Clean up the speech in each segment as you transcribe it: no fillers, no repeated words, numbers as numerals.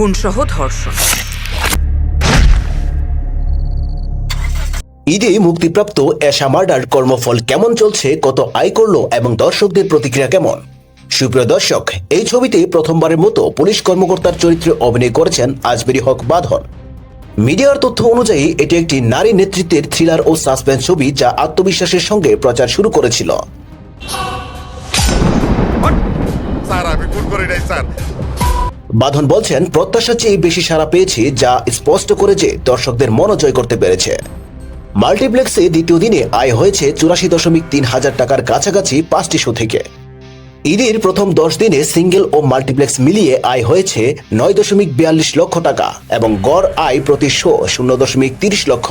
খুনসহ ধর্ষণ। ঈদে মুক্তিপ্রাপ্ত এশা মার্ডার কর্মফল কেমন চলছে, কত আয় করলো এবং দর্শকদের প্রতিক্রিয়া কেমন? সুপ্রিয় দর্শক, এই ছবিতে প্রথমবারের মতো পুলিশ কর্মকর্তার চরিত্রে অভিনয় করেছেন আজমেরী হক বাঁধন। মিডিয়ার তথ্য অনুযায়ী এটি একটি নারী নেতৃত্বের থ্রিলার ও সাসপেন্স ছবি, যা আত্মবিশ্বাসের সঙ্গে প্রচার শুরু করেছিল। বাঁধন বলছেন, প্রত্যাশার চেয়ে বেশি সাড়া পেয়েছি, যা স্পষ্ট করে যে দর্শকদের মন জয় করতে পেরেছে। মাল্টিপ্লেক্সে দ্বিতীয় দিনে আয় হয়েছে 84.3 হাজার টাকার কাছাকাছি 5টি শো থেকে। ঈদের প্রথম 10 দিনে সিঙ্গেল ও মাল্টিপ্লেক্স মিলিয়ে আয় হয়েছে 9.42 লক্ষ টাকা এবং গড় আয় প্রতি শো 0.30 লক্ষ।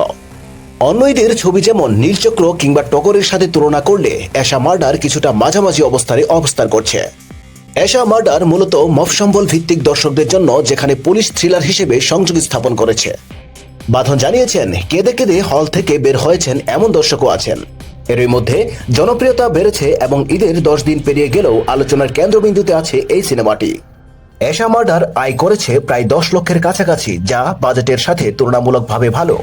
অন্য ঈদের ছবি যেমন নীলচক্র কিংবা টগরের সাথে তুলনা করলে এশা মার্ডার কিছুটা মাঝামাঝি অবস্থানে অবস্থান করছে। এশা মার্ডার মূলত মফস্বল ভিত্তিক দর্শকদের জন্য, যেখানে পুলিশ থ্রিলার হিসেবে সংযোগ স্থাপন করেছে। বাঁধন জানিয়েছেন, কেঁদে কেঁদে হল থেকে বের হয়েছেন এমন দর্শকও আছেন। এরই মধ্যে জনপ্রিয়তা বেড়েছে এবং ঈদের 10 দিন পেরিয়ে গেলেও আলোচনার কেন্দ্রবিন্দুতে আছে এই সিনেমাটি। এশা মার্ডার আয় করেছে প্রায় 10 লক্ষের কাছাকাছি, যা বাজেটের সাথে তুলনামূলকভাবে ভালো।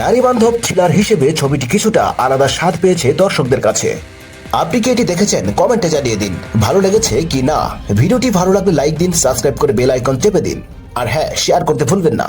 নারী বান্ধব থ্রিলার হিসেবে ছবিটি কিছুটা আলাদা স্বাদ পেয়েছে দর্শকদের কাছে। আপনি কি এটি দেখেছেন? কমেন্টে জানিয়ে দিন ভালো লেগেছে কি না। ভিডিওটি ভালো লাগলে লাইক দিন, সাবস্ক্রাইব করে বেল আইকন চেপে দিন, আর হ্যাঁ, শেয়ার করতে ভুলবেন না।